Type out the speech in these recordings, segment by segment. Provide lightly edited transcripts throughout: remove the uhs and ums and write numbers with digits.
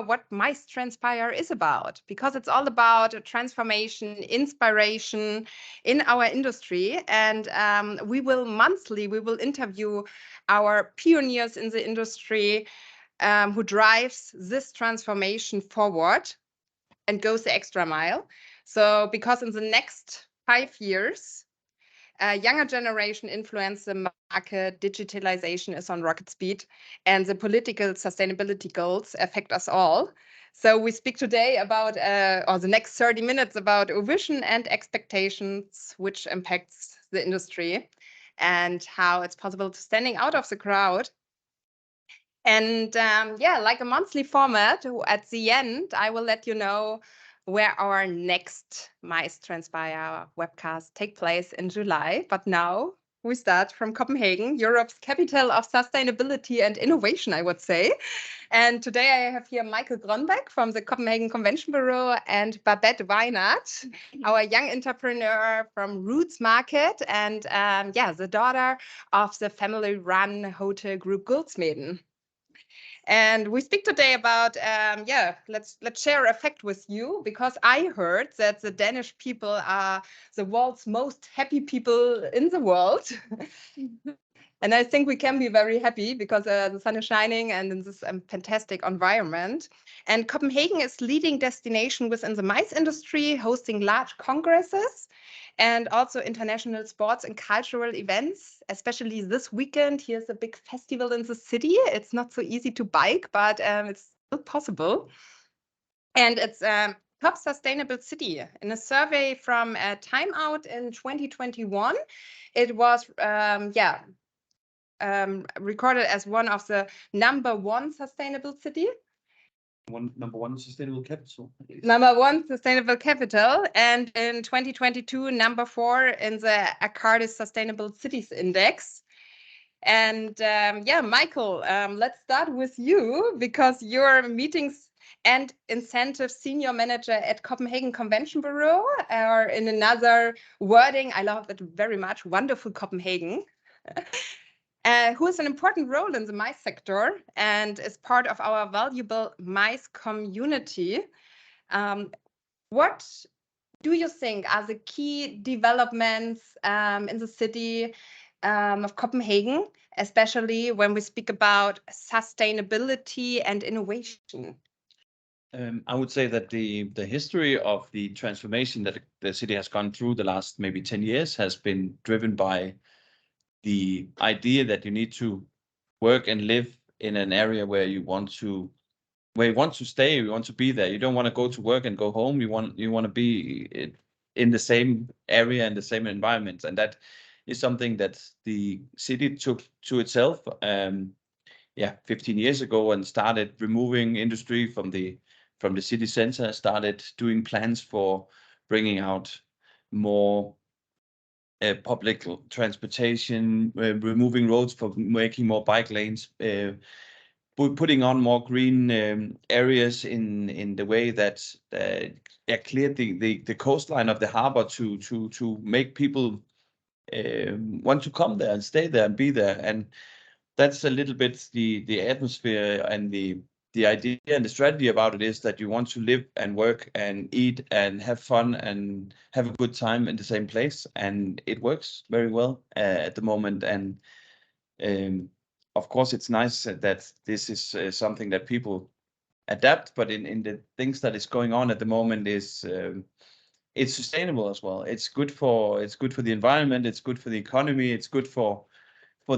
more what MICE TRANSPIRE is about, because it's all about transformation, inspiration in our industry. And we will interview our pioneers in the industry who drives this transformation forward and goes the extra mile. So because in the next 5 years, younger generation influence the market, digitalization is on rocket speed, and the political sustainability goals affect us all. So we speak today about, or the next 30 minutes, about a vision and expectations, which impacts the industry and how it's possible to standing out of the crowd. And yeah, like a monthly format, at the end, I will let you know where our next MICE TRANSPIRE webcast take place in July. But now we start from Copenhagen, Europe's capital of sustainability and innovation, I would say. And today I have here Michael Gronbeck from the Copenhagen Convention Bureau and Babette Weinert, our young entrepreneur from Roots Market, and yeah, the daughter of the family-run hotel group Guldsmeden. And we speak today about, yeah, let's share a fact with you, because I heard that the Danish people are the world's most happy people in the world. And I think we can be very happy because the sun is shining and in this fantastic environment. And Copenhagen is leading destination within the MICE industry, hosting large congresses and also international sports and cultural events, especially this weekend. Here's a big festival in the city. It's not so easy to bike, but it's still possible. And it's top sustainable city. In a survey from Time Out in 2021, it was, yeah, recorded as one of the #1 sustainable city. Number one sustainable capital. #1 sustainable capital, and in 2022, #4 in the Accardis Sustainable Cities Index. And yeah, Michael, let's start with you, because you're meetings and incentives senior manager at Copenhagen Convention Bureau, or in another wording, I love it very much, wonderful Copenhagen. Who has an important role in the MICE sector and is part of our valuable MICE community. What do you think are the key developments in the city of Copenhagen, especially when we speak about sustainability and innovation? I would say that the history of the transformation that the city has gone through the last maybe 10 years has been driven by the idea that you need to work and live in an area where you want to stay, you want to be there. You don't want to go to work and go home. You want to be in the same area and the same environment, and that is something that the city took to itself 15 years ago, and started removing industry from the city center, started doing plans for bringing out more public transportation, removing roads for making more bike lanes, putting on more green areas in the way that cleared the coastline of the harbor to make people want to come there and stay there and be there. And that's a little bit the atmosphere, and the idea and the strategy about it is that you want to live and work and eat and have fun and have a good time in the same place, and it works very well at the moment. And of course, it's nice that this is something that people adapt, but in the things that is going on at the moment is it's sustainable as well. It's good for the environment, it's good for the economy, it's good for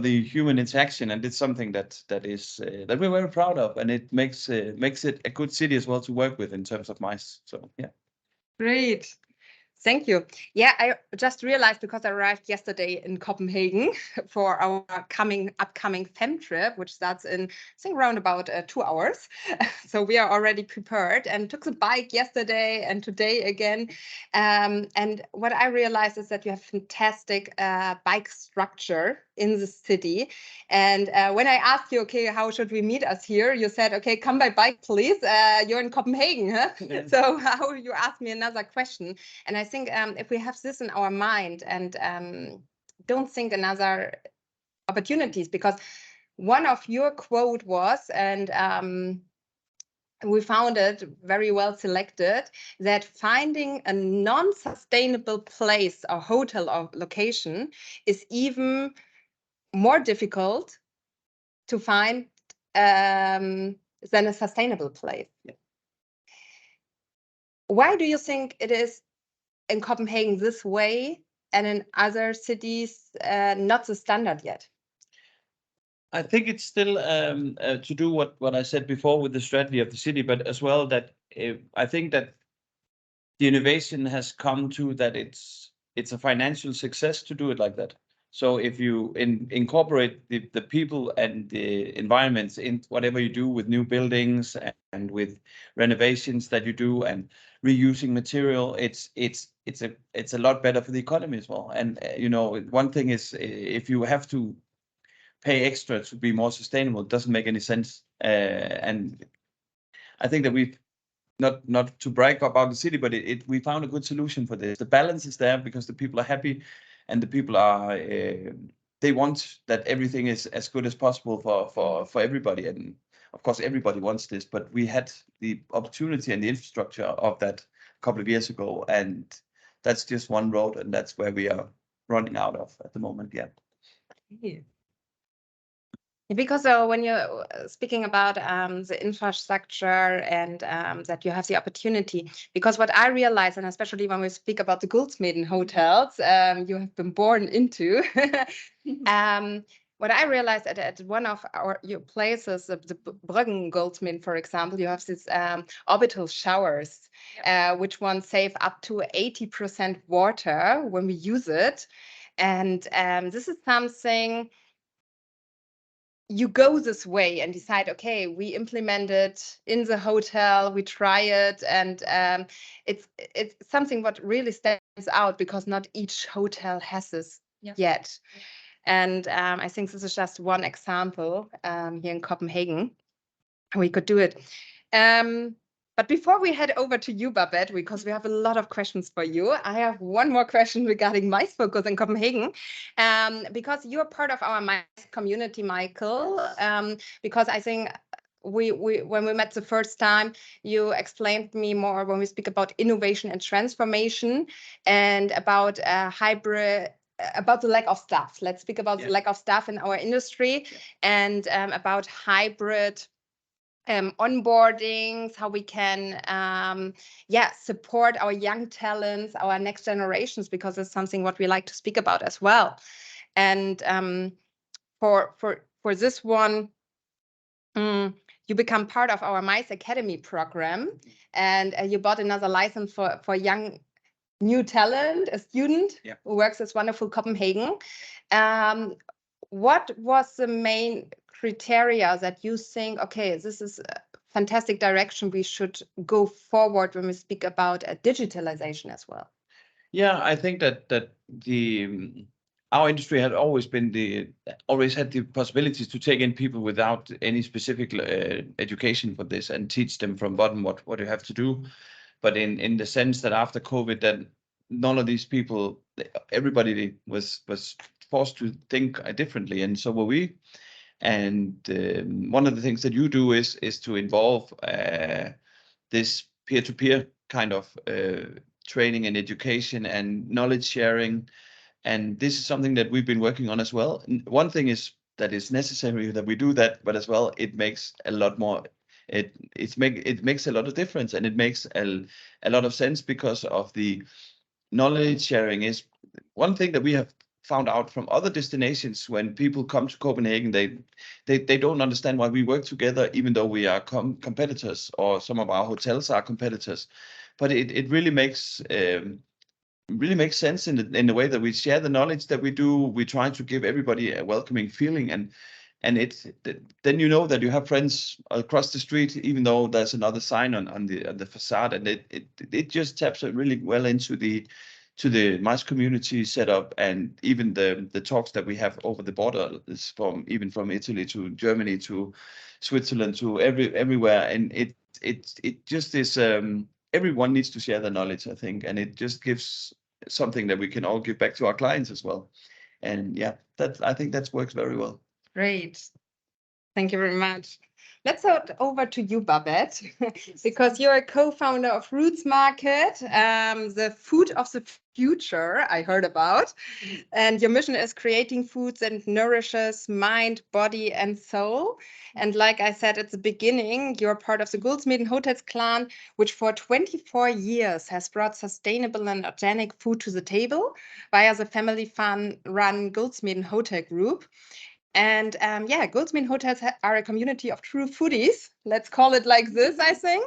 the human interaction, and it's something that we're very proud of, and it makes it a good city as well to work with in terms of MICE. So yeah. Great. Thank you. Yeah, I just realized, because I arrived yesterday in Copenhagen for our upcoming fem trip, which starts in, I think, around about 2 hours. So we are already prepared, and took the bike yesterday and today again. And what I realized is that you have fantastic bike structure in the city. And when I asked you, okay, how should we meet us here? You said, okay, come by bike, please. You're in Copenhagen, huh? Yeah. So how you asked me another question. And I think if we have this in our mind and don't think another opportunities, because one of your quote was, and we found it very well selected, that finding a non-sustainable place or hotel or location is even more difficult to find than a sustainable place. Yeah. Why do you think it is in Copenhagen this way and in other cities not the standard yet? I think it's still to do what I said before with the strategy of the city, but as well that I think that the innovation has come to that it's a financial success to do it like that. So if you incorporate the people and the environments in whatever you do with new buildings and with renovations that you do and reusing material, it's a lot better for the economy as well. And you know, one thing is if you have to pay extra to be more sustainable, it doesn't make any sense. And I think that we've not to brag about the city, but we found a good solution for this. The balance is there because the people are happy, and the people are they want that everything is as good as possible for everybody. And of course, everybody wants this, but we had the opportunity and the infrastructure of that a couple of years ago, and that's just one road, and that's where we are running out of at the moment. Yeah. Yeah. Because when you're speaking about the infrastructure and that you have the opportunity, because what I realize, and especially when we speak about the Goldsmeden hotels you have been born into, what I realized at one of your places, the Bruggen Goldsmeden, for example, you have these orbital showers, which one save up to 80% water when we use it. And this is something you go this way and decide, okay, we implement it in the hotel, we try it, and it's something what really stands out because not each hotel has this yet. And I think this is just one example here in Copenhagen. We could do it. But before we head over to you, Babette, because we have a lot of questions for you, I have one more question regarding mice focus in Copenhagen, because you're part of our mice community, Michael. Because I think when we met the first time, you explained me more when we speak about innovation and transformation, and about hybrid. About the lack of staff. Let's speak about the lack of staff in our industry, and about hybrid onboardings, how we can support our young talents, our next generations, because it's something what we like to speak about as well. And for this one, you become part of our Mice Academy program, and you bought another license for young new talent, a student who works at wonderful Copenhagen. What was the main criteria that you think, okay, this is a fantastic direction we should go forward when we speak about digitalization as well? Yeah, I think that our industry had always had the possibilities to take in people without any specific education for this and teach them from bottom what you have to do. But in the sense that after COVID, that none of these people, everybody was forced to think differently, and so were we. And one of the things that you do is to involve this peer-to-peer kind of training and education and knowledge sharing. And this is something that we've been working on as well. And one thing is that it's necessary that we do that, but as well, it makes a lot more. It makes a lot of difference, and it makes a lot of sense because of the knowledge sharing. Is one thing that we have found out from other destinations. When people come to Copenhagen, they don't understand why we work together, even though we are competitors, or some of our hotels are competitors. But it really makes sense in the way that we share the knowledge that we do. We try to give everybody a welcoming feeling, and then you know that you have friends across the street, even though there's another sign on the facade, and it just taps really well into the mice community setup, and even the talks that we have over the border is from Italy to Germany to Switzerland to everywhere, and it just is. Everyone needs to share their knowledge, I think, and it just gives something that we can all give back to our clients as well. And yeah, I think that works very well. Great. Thank you very much. Let's head over to you, Babette, because you're a co-founder of Roots Market, the food of the future I heard about. And your mission is creating foods that nourishes mind, body, and soul. And like I said at the beginning, you're part of the Guldsmeden Hotels clan, which for 24 years has brought sustainable and organic food to the table via the family fun-run Guldsmeden Hotel Group. And yeah, Guldsmeden Hotels are a community of true foodies. Let's call it like this, I think.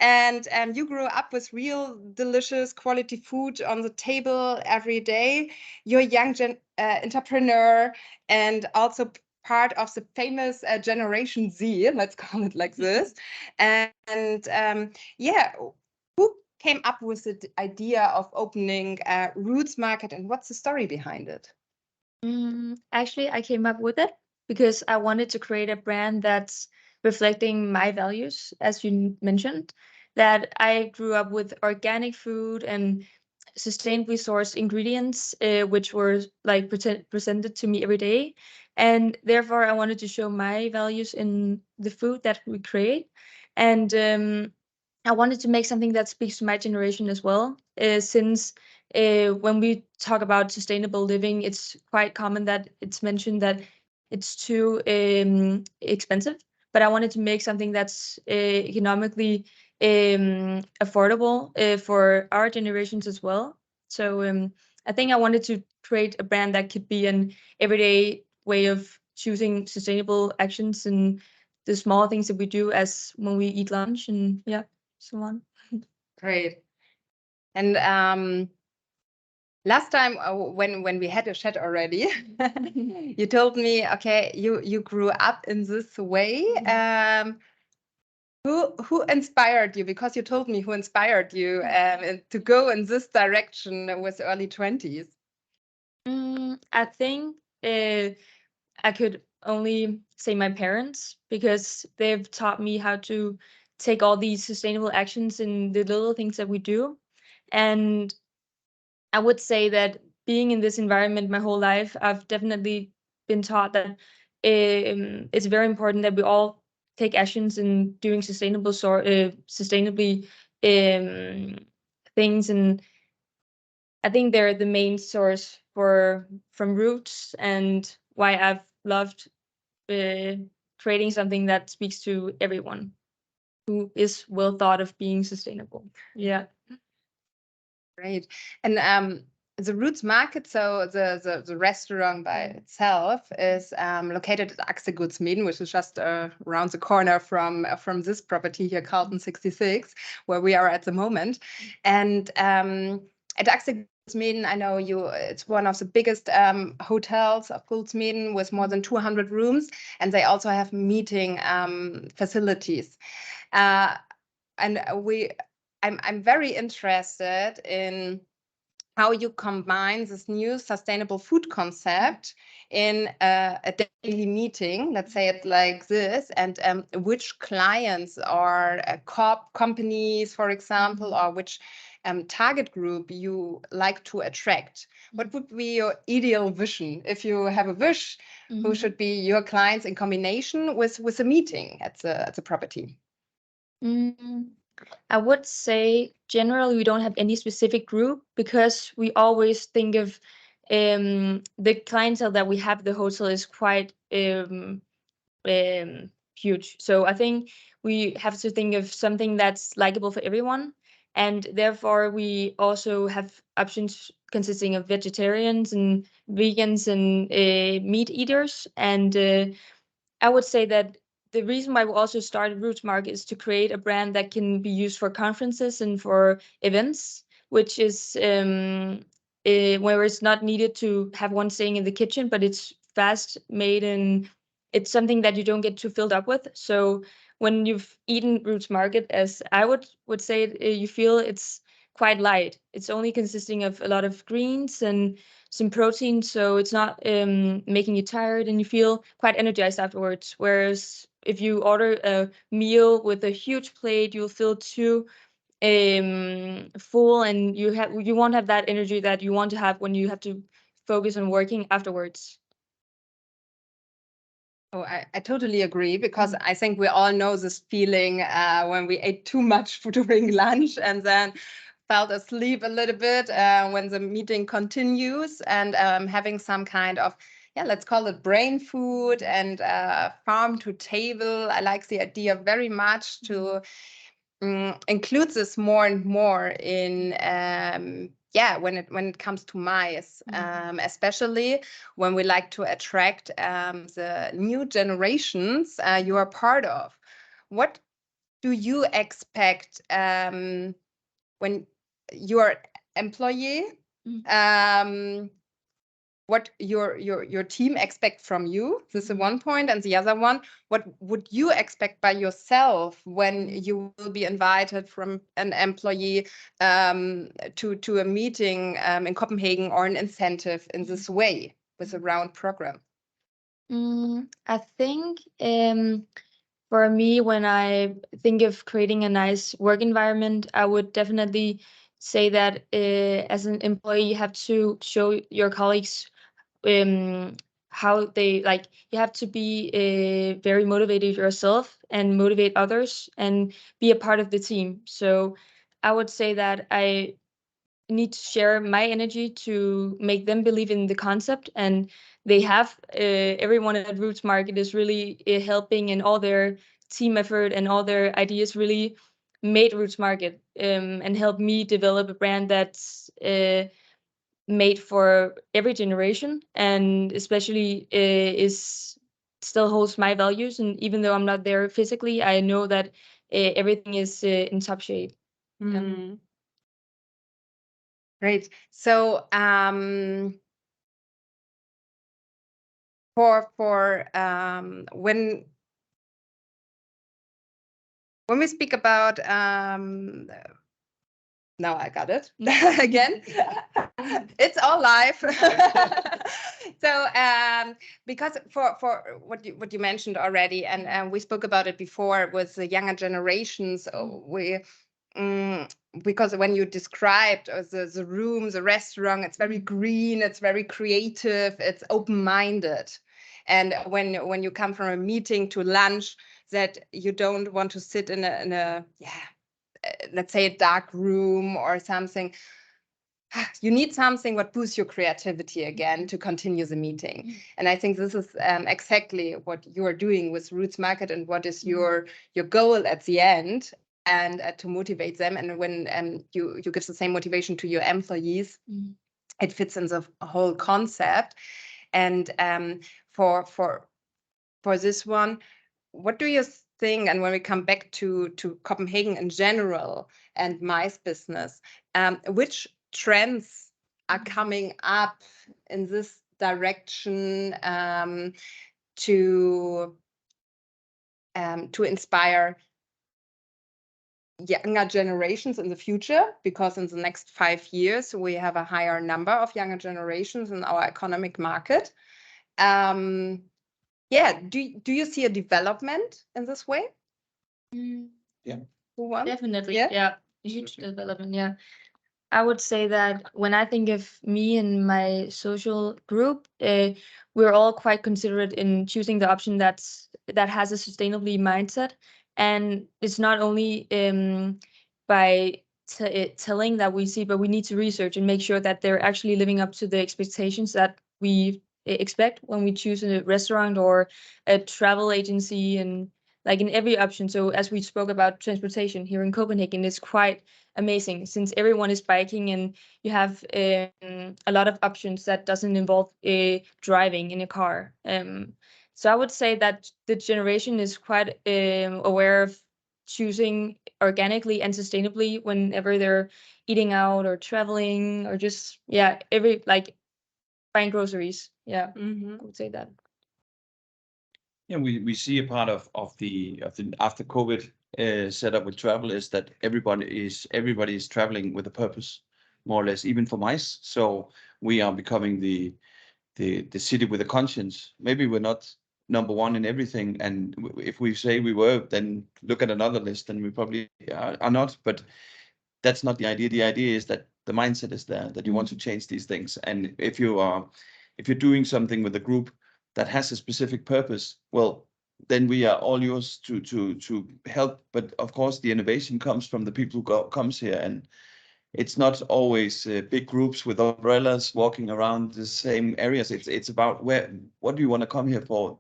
And you grew up with real, delicious, quality food on the table every day. You're a young entrepreneur and also part of the famous Generation Z, let's call it like this. And yeah, who came up with the idea of opening Roots Market, and what's the story behind it? Actually, I came up with it because I wanted to create a brand that's reflecting my values, as you mentioned, that I grew up with organic food and sustainably sourced ingredients, which were like presented to me every day. And therefore, I wanted to show my values in the food that we create. And I wanted to make something that speaks to my generation as well, since when we talk about sustainable living, it's quite common that it's mentioned that it's too expensive. But I wanted to make something that's economically affordable for our generations as well. So I think I wanted to create a brand that could be an everyday way of choosing sustainable actions and the small things that we do, as when we eat lunch and yeah, so on. Great. And last time when we had a chat already, you told me, okay, you grew up in this way. Who inspired you? Because you told me who inspired you to go in this direction with early 20s. I think I could only say my parents, because they've taught me how to take all these sustainable actions in the little things that we do. And I would say that being in this environment my whole life, I've definitely been taught that it's very important that we all take actions in doing sustainably um, things. And I think they're the main source from Roots, and why I've loved uh, creating something that speaks to everyone who is well thought of being sustainable. Yeah. Great. And the Roots Market, so the restaurant by itself is located at Axel Guldsmeden, which is just around the corner from this property here, Carlton 66, where we are at the moment. And at Axel Guldsmeden, I know it's one of the biggest hotels of Guldsmeden with more than 200 rooms, and they also have meeting facilities. And I'm very interested in how you combine this new sustainable food concept in a daily meeting, let's say it like this, and which clients or companies, for example, or which target group you like to attract. What would be your ideal vision? If you have a wish, who should be your clients in combination with a meeting at the property? I would say generally we don't have any specific group, because we always think of the clientele that we have at the hotel is quite huge. So I think we have to think of something that's likable for everyone. And therefore, we also have options consisting of vegetarians and vegans and meat eaters. And I would say that the reason why we also started Roots Market is to create a brand that can be used for conferences and for events, which is where it's not needed to have one staying in the kitchen, but it's fast made and it's something that you don't get too filled up with. So when you've eaten Roots Market, as I would say, you feel it's quite light. It's only consisting of a lot of greens and some protein, so it's not making you tired, and you feel quite energized afterwards. Whereas if you order a meal with a huge plate, you'll feel too full, and you won't have that energy that you want to have when you have to focus on working afterwards. Oh, I totally agree, because I think we all know this feeling when we ate too much during lunch and then felt asleep a little bit when the meeting continues, and having some kind of, yeah, let's call it brain food and farm to table. I like the idea very much to include this more and more in yeah, when it comes to mice, especially when we like to attract the new generations you are part of. What do you expect when your employee, what your team expect from you? This is one point, and the other one, what would you expect by yourself when you will be invited from an employee to a meeting in Copenhagen, or an incentive in this way with a round program? I think for me, when I think of creating a nice work environment, I would definitely say that as an employee, you have to show your colleagues how they like. You have to be very motivated yourself and motivate others and be a part of the team. So I would say that I need to share my energy to make them believe in the concept, and they have everyone at Roots Market is really helping, and all their team effort and all their ideas really made Roots Market and helped me develop a brand that's made for every generation, and especially is still holds my values. And even though I'm not there physically, I know that everything is in top shape. Great. So for when we speak about now I got it again. It's all live. So because for what you mentioned already, and we spoke about it before with the younger generations, because when you described the room, the restaurant, it's very green, it's very creative, it's open-minded. And when you come from a meeting to lunch, that you don't want to sit in a let's say a dark room or something. You need something what boosts your creativity again to continue the meeting. And I think this is exactly what you are doing with Roots Market, and what is your goal at the end, and to motivate them. And when you give the same motivation to your employees, it fits in the whole concept. And for this one, what do you think? And when we come back to Copenhagen in general and mice business, which trends are coming up in this direction to inspire younger generations in the future? Because in the next 5 years we have a higher number of younger generations in our economic market. Yeah, do you see a development in this way? Yeah, Definitely. Yeah? Yeah, huge development. Yeah, I would say that when I think of me and my social group, we're all quite considerate in choosing the option that has a sustainably mindset, and it's not only by telling that we see, but we need to research and make sure that they're actually living up to the expectations that we expect when we choose a restaurant or a travel agency, and like in every option. So as we spoke about transportation here in Copenhagen, it's quite amazing since everyone is biking, and you have a lot of options that doesn't involve driving in a car. So I would say that the generation is quite aware of choosing organically and sustainably whenever they're eating out or traveling, or just every like buying groceries. I would say that. Yeah, we see a part of the after COVID setup with travel is that everybody is traveling with a purpose, more or less, even for mice. So we are becoming the city with a conscience. Maybe we're not number one in everything, and if we say we were, then look at another list, and we probably are not. But that's not the idea. The idea is that the mindset is there, that you want to change these things, and if you're doing something with a group, that has a specific purpose, well, then we are all yours to help. But of course, the innovation comes from the people who comes here, and it's not always big groups with umbrellas walking around the same areas. It's about what do you want to come here for?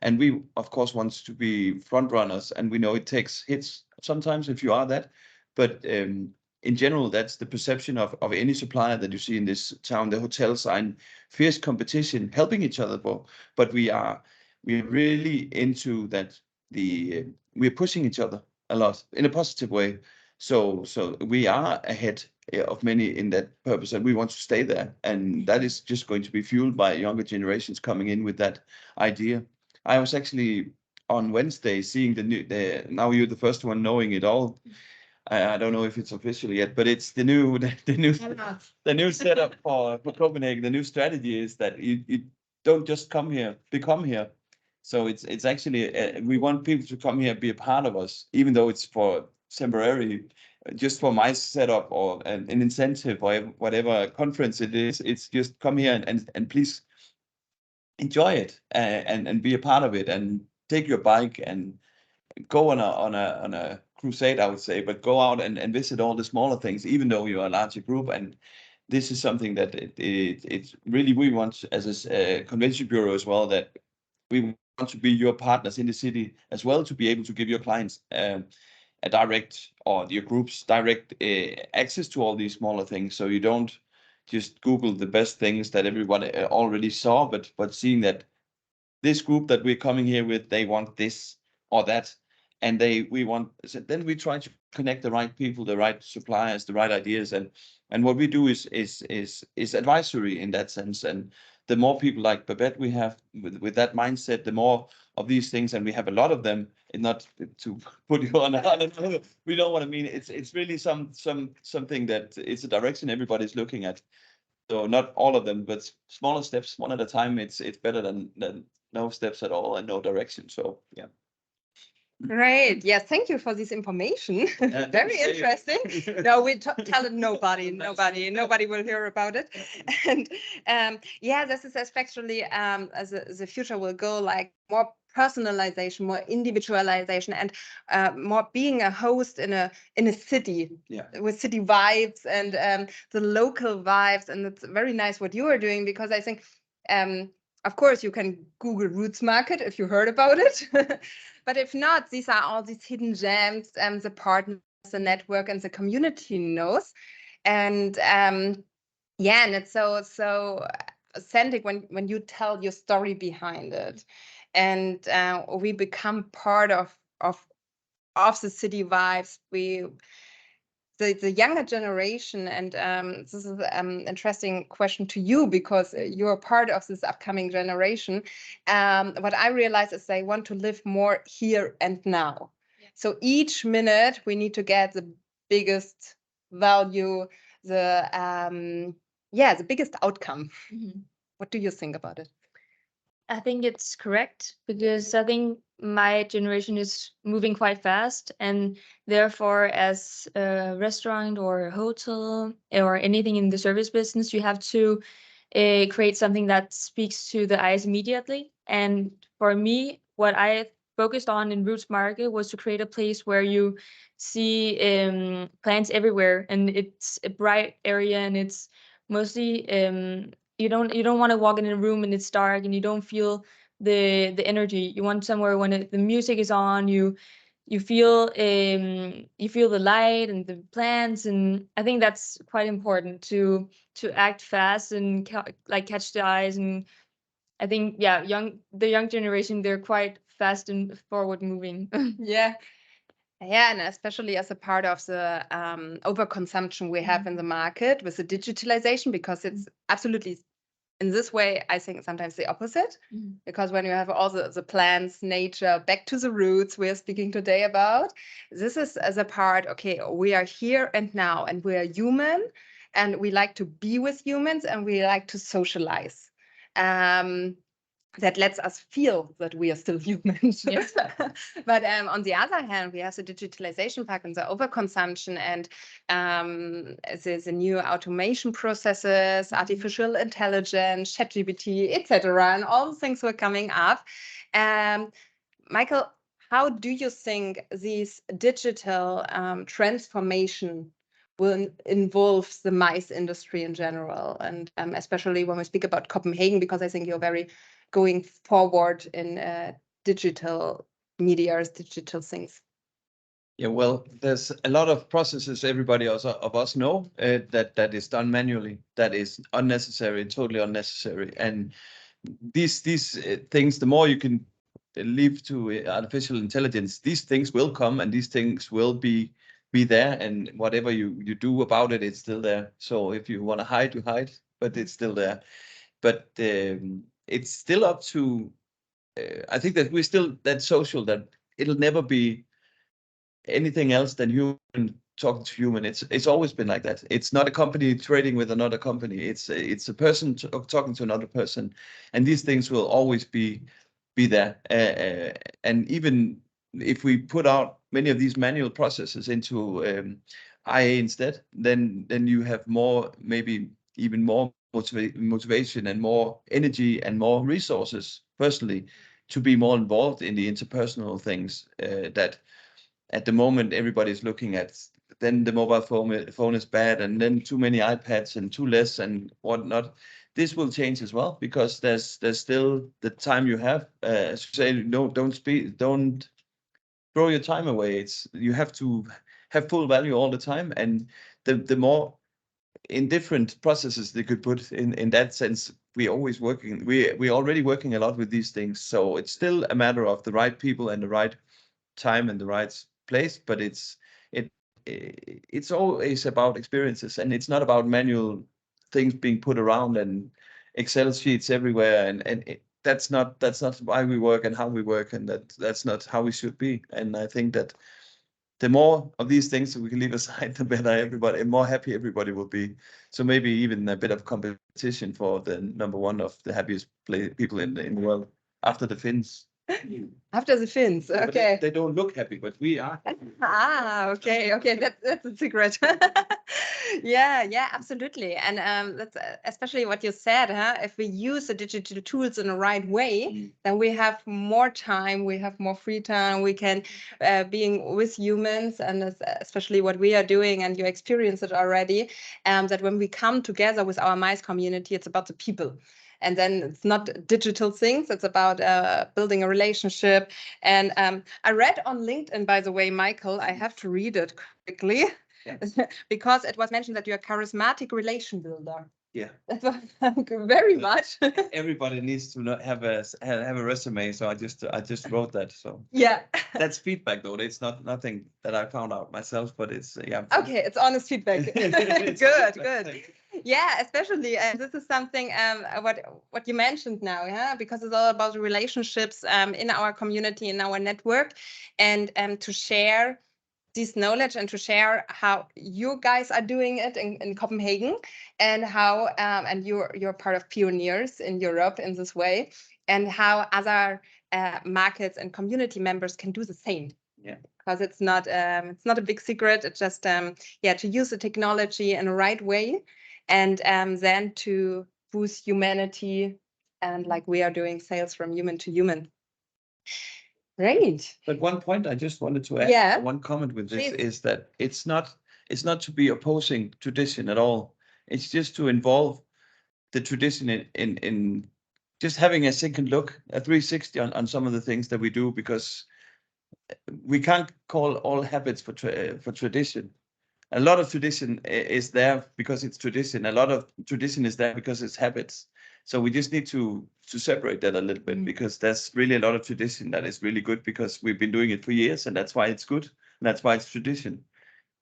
And we, of course, want to be front runners, and we know it takes hits sometimes if you are that. But in general, that's the perception of any supplier that you see in this town. The hotels are in fierce competition, helping each other, but we're really into that. We're pushing each other a lot in a positive way. So we are ahead of many in that purpose, and we want to stay there. And that is just going to be fueled by younger generations coming in with that idea. I was actually on Wednesday seeing now you're the first one knowing it all. I don't know if it's official yet, but it's the new setup for Copenhagen. The new strategy is that you don't just come here, become here. So it's actually we want people to come here, be a part of us, even though it's for temporary, just for my setup or an incentive or whatever conference it is. It's just come here and please enjoy it and be a part of it, and take your bike and go on a crusade, I would say, but go out and visit all the smaller things, even though you're a larger group. And this is something that it's really, we want as a convention bureau as well, that we want to be your partners in the city as well, to be able to give your clients a direct, or your groups direct access to all these smaller things. So you don't just Google the best things that everyone already saw, but seeing that this group that we're coming here with, they want this or that, and then we try to connect the right people, the right suppliers, the right ideas, and what we do is advisory in that sense. And the more people like Babette we have with that mindset, the more of these things, and we have a lot of them. And not to put you on we don't want to mean it's really something that it's a direction everybody's looking at. So not all of them, but smaller steps, one at a time. It's better than no steps at all and no direction. So yeah. Great. Yes, thank you for this information. Very interesting. No, we tell it nobody will hear about it. And yeah, this is especially as the future will go, like more personalization, more individualization, and more being a host in a city, with city vibes and the local vibes. And it's very nice what you are doing, because I think of course you can Google Roots Market if you heard about it. But if not, these are all these hidden gems, the partners, the network, and the community knows. And yeah, and it's so authentic when you tell your story behind it, and we become part of the city vibes. The younger generation, and this is an interesting question to you, because you're part of this upcoming generation. What I realize is they want to live more here and now. Yeah. So each minute we need to get the biggest value, the biggest outcome. Mm-hmm. What do you think about it? I think it's correct, because I think my generation is moving quite fast, and therefore as a restaurant or a hotel or anything in the service business, you have to create something that speaks to the eyes immediately. And for me, what I focused on in Roots Market was to create a place where you see plants everywhere, and it's a bright area, and it's mostly you don't want to walk in a room and it's dark and you don't feel the energy. You want somewhere when the music is on, you feel the light and the plants. And I think that's quite important to act fast and like catch the eyes. And I think the young generation, they're quite fast and forward moving. Yeah. Yeah, and especially as a part of the overconsumption we have in the market with the digitalization, because it's absolutely in this way, I think sometimes the opposite, because when you have all the plants, nature, back to the roots we are speaking today about, this is as a part, okay, we are here and now, and we are human, and we like to be with humans, and we like to socialize. that lets us feel that we are still humans. Yes. But on the other hand, we have the digitalization part and the overconsumption and the new automation processes, artificial intelligence, ChatGPT, etc., and all the things were coming up. Michael, how do you think these digital transformation will involve the mice industry in general, and especially when we speak about Copenhagen, because I think you're very going forward in digital medias, digital things? Yeah, well, there's a lot of processes everybody of us know that is done manually, that is unnecessary, totally unnecessary. And these things, the more you can leave to artificial intelligence, these things will come and these things will be there, and whatever you do about it, it's still there. So if you want to hide, you hide, but it's still there. But it's still up to I think that we're still that social that it'll never be anything else than human talking to human. It's always been like that. It's not a company trading with another company. It's a person talking to another person, and these things will always be there. And even if we put out many of these manual processes into IA instead, then you have more, maybe even more motivation and more energy and more resources personally to be more involved in the interpersonal things that at the moment everybody's looking at. Then the mobile phone is bad, and then too many iPads and too less and whatnot. This will change as well, because there's still the time you have. As you say, don't throw your time away. You have to have full value all the time, and the more in different processes they could put in that sense. We're already working a lot with these things, so it's still a matter of the right people and the right time and the right place. But it's always about experiences, and it's not about manual things being put around and Excel sheets everywhere, and that's not why we work and how we work, and that's not how we should be. And I think that the more of these things that we can leave aside, the better everybody, and more happy everybody will be. So maybe even a bit of competition for the number one of the happiest people in the world after the Finns. After the Finns, okay. They don't look happy, but we are. Okay. That's a secret. Yeah, absolutely. And that's especially what you said, huh? If we use the digital tools in the right way, then we have more time, we have more free time, we can being with humans, and especially what we are doing, and you experience it already, that when we come together with our mice community, it's about the people. And then it's not digital things, it's about building a relationship. And I read on LinkedIn, by the way, Michael, I have to read it quickly, yeah. because it was mentioned that you're a charismatic relation builder. Yeah, that was very much. Everybody needs to have a resume, so I just wrote that. So yeah, that's feedback though. It's not nothing that I found out myself, but it's yeah. Okay, it's honest feedback. Good. Yeah, especially this is something what you mentioned now, yeah, because it's all about relationships in our community, in our network, and to share this knowledge and to share how you guys are doing it in Copenhagen, and how and you're part of pioneers in Europe in this way, and how other markets and community members can do the same. Yeah, because it's not a big secret. It's just to use the technology in the right way, and then to boost humanity, and like we are doing sales from human to human. Great. But one point I just wanted to add, Yeah. one comment with this, Please. is that it's not to be opposing tradition at all. It's just to involve the tradition in just having a second look, a 360 on some of the things that we do, because we can't call all habits for tradition. A lot of tradition is there because it's tradition. A lot of tradition is there because it's habits. So we just need to separate that a little bit, because there's really a lot of tradition that is really good because we've been doing it for years, and that's why it's good, and that's why it's tradition.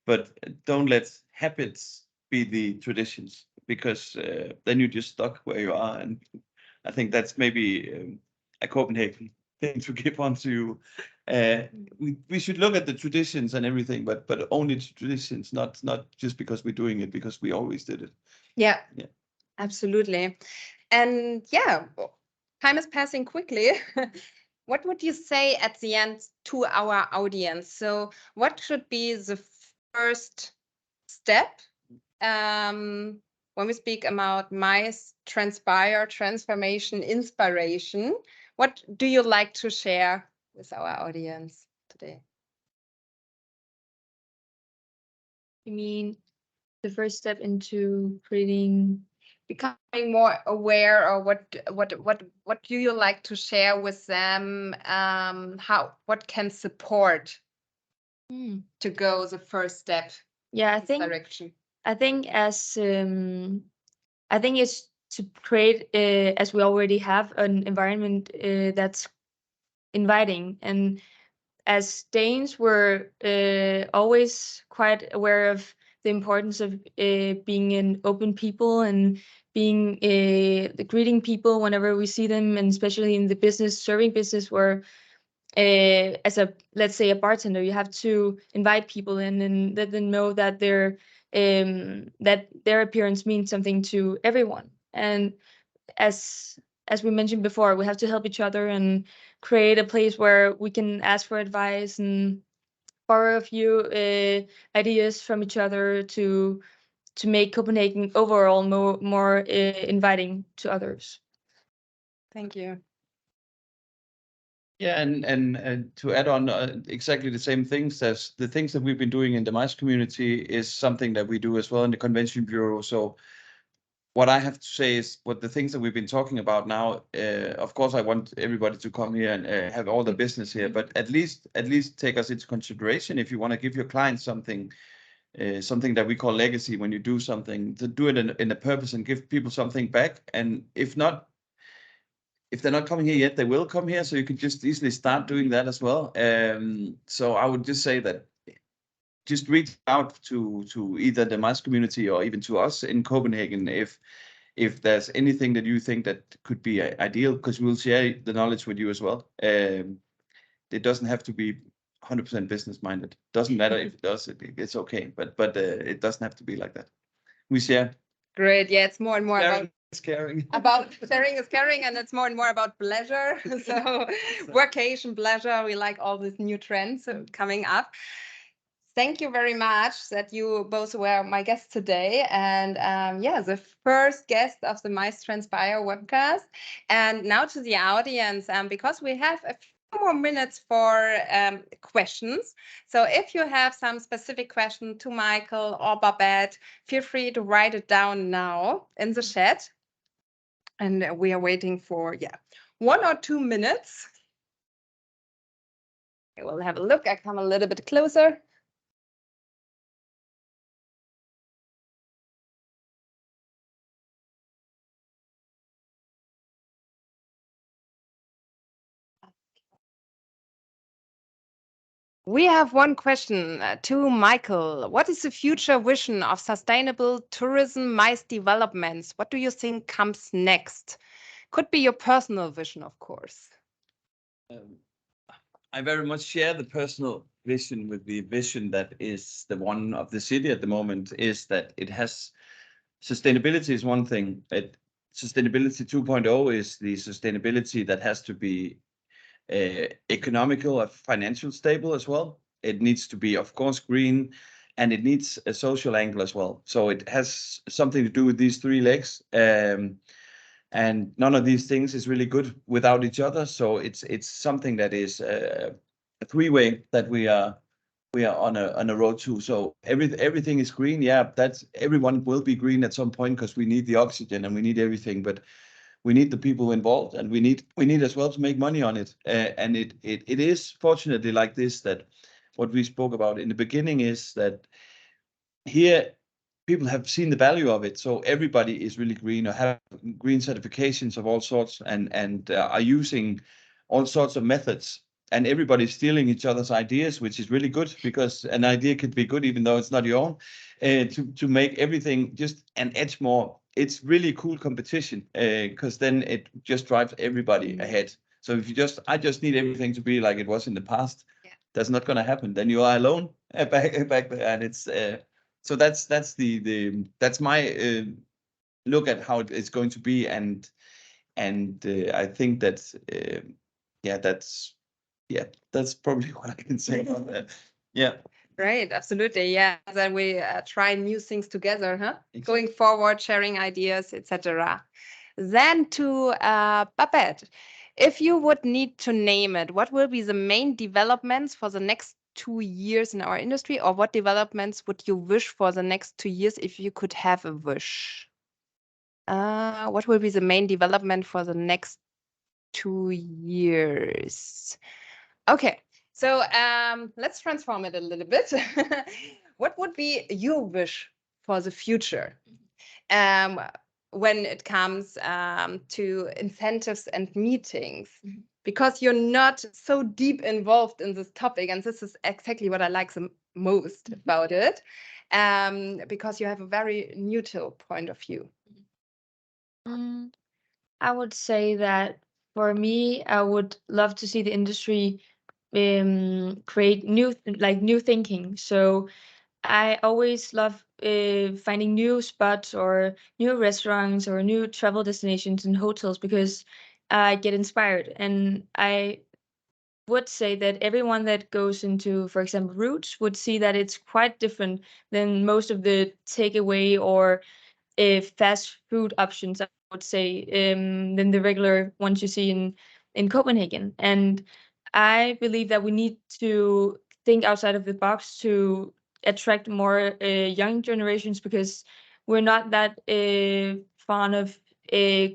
But don't let habits be the traditions, because then you're just stuck where you are. And I think that's maybe a Copenhagen thing to give on to you. We should look at the traditions and everything, but only traditions, not just because we're doing it because we always did it. Yeah. Absolutely. And yeah, time is passing quickly. What would you say at the end to our audience? So what should be the first step when we speak about TRANSPIRE, transformation, inspiration? What do you like to share with our audience today? You mean the first step into creating, becoming more aware, or what do you like to share with them? What can support to go the first step? Yeah, in this direction. I think it's to create, as we already have, an environment that's inviting. And as Danes, we're always quite aware of the importance of being an open people and being greeting people whenever we see them, and especially in the serving business, where as let's say a bartender, you have to invite people in and let them know that their appearance means something to everyone. And as we mentioned before, we have to help each other and create a place where we can ask for advice and borrow a few ideas from each other to make Copenhagen overall more inviting to others. Thank you. Yeah, and to add on exactly the same things as the things that we've been doing in the MICE community is something that we do as well in the Convention Bureau. So what I have to say is what the things that we've been talking about now, of course, I want everybody to come here and have all the business here, but at least take us into consideration if you want to give your clients something that we call legacy. When you do something, to do it in a purpose and give people something back. And if they're not coming here yet, they will come here. So you can just easily start doing that as well. So I would just say that just reach out to either the MICE community or even to us in Copenhagen if there's anything that you think that could be ideal, because we'll share the knowledge with you as well. It doesn't have to be 100% business minded. Doesn't matter if it does. It's okay, but it doesn't have to be like that. We share. Great. Yeah, it's more and more Sharing is caring. About sharing is caring, and it's more and more about pleasure. So workation, pleasure. We like all these new trends coming up. Thank you very much that you both were my guests today, and yeah, the first guest of the MICE TRANSPIRE webcast. And now to the audience, because we have a few more minutes for questions. So if you have some specific question to Michael or Babette, feel free to write it down now in the chat. And we are waiting for 1 or 2 minutes. I will have a look. I come a little bit closer. We have one question to Michael. What is the future vision of sustainable tourism MICE developments? What do you think comes next? Could be your personal vision, of course. I very much share the personal vision with the vision that is the one of the city at the moment, is that it has sustainability is one thing. Sustainability 2.0 is the sustainability that has to be economical and financial stable as well. It needs to be, of course, green, and it needs a social angle as well. So it has something to do with these 3 legs. And none of these things is really good without each other. So it's something that is a 3-way that we are on a road to. So everything is green. Yeah, everyone will be green at some point, because we need the oxygen and we need everything. But we need the people involved, and we need as well to make money on it. And it is fortunately like this, that what we spoke about in the beginning is that here people have seen the value of it. So everybody is really green, or have green certifications of all sorts, and are using all sorts of methods. And everybody's stealing each other's ideas, which is really good, because an idea could be good even though it's not your own. To make everything just an edge more. It's really cool competition, because then it just drives everybody ahead. So if I just need everything to be like it was in the past, that's not going to happen. Then you are alone back there, and it's so that's my look at how it's going to be. And And I think that's that's probably what I can say about that. Yeah. Right, absolutely. Yeah, then we try new things together, huh? Exactly. Going forward, sharing ideas, etc. Then to Babette, if you would need to name it, what will be the main developments for the next 2 years in our industry, or what developments would you wish for the next 2 years if you could have a wish? What will be the main development for the next 2 years? Okay, so let's transform it a little bit. What would be your wish for the future when it comes to incentives and meetings? Because you're not so deep involved in this topic, and this is exactly what I like the most about it, because you have a very neutral point of view. I would say that for me, I would love to see the industry create new thinking. So I always love finding new spots or new restaurants or new travel destinations and hotels because I get inspired. And I would say that everyone that goes into, for example, Roots would see that it's quite different than most of the takeaway or fast food options, I would say, than the regular ones you see in Copenhagen. And I believe that we need to think outside of the box to attract more young generations because we're not that fond of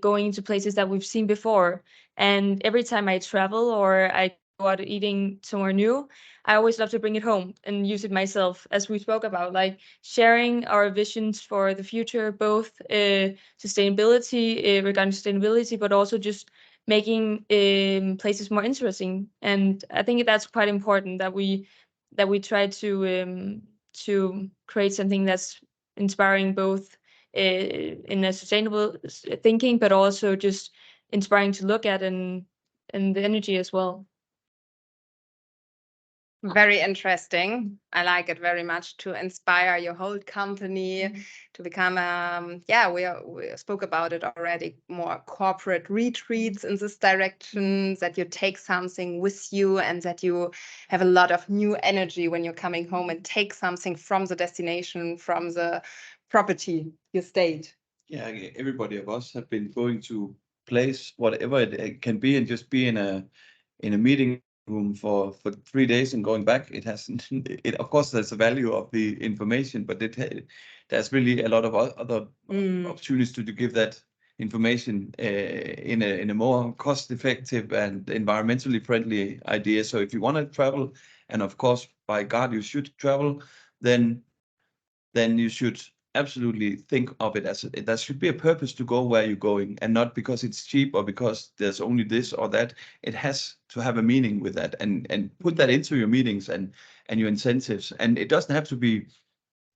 going to places that we've seen before. And every time I travel or I go out eating somewhere new, I always love to bring it home and use it myself, as we spoke about, like sharing our visions for the future, both sustainability, regarding sustainability, but also just making places more interesting. And I think that's quite important that we try to create something that's inspiring both in a sustainable thinking, but also just inspiring to look at and the energy as well. Very interesting. I like it very much to inspire your whole company to become, we spoke about it already, more corporate retreats in this direction, that you take something with you and that you have a lot of new energy when you're coming home and take something from the destination, from the property you stayed. Yeah, everybody of us have been going to place, whatever it can be, and just be in a meeting room for 3 days and going back. It has it, of course, there's a value of the information, but there's really a lot of other opportunities to give that information in a more cost effective and environmentally friendly idea. So if you want to travel, and of course by God you should travel, then you should absolutely think of it as there should be a purpose to go where you're going, and not because it's cheap or because there's only this or that. It has to have a meaning with that, and put that into your meetings and your incentives. And it doesn't have to be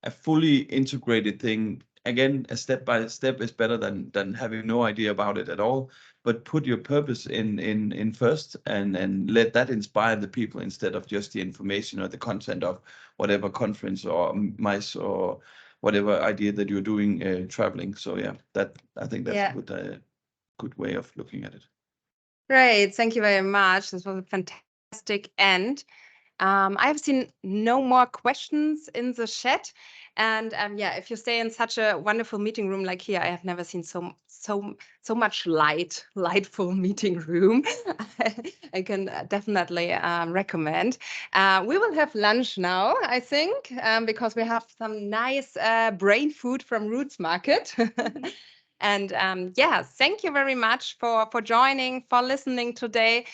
a fully integrated thing. Again, a step by step is better than having no idea about it at all. But put your purpose in first, and let that inspire the people instead of just the information or the content of whatever conference or MICE or whatever idea that you're doing traveling. So yeah, I think that's a good way of looking at it. Great, thank you very much. This was a fantastic end. I have seen no more questions in the chat, and if you stay in such a wonderful meeting room like here, I have never seen so much lightful meeting room. I can definitely recommend. We will have lunch now, I think, because we have some nice brain food from Roots Market. And thank you very much for joining, for listening today.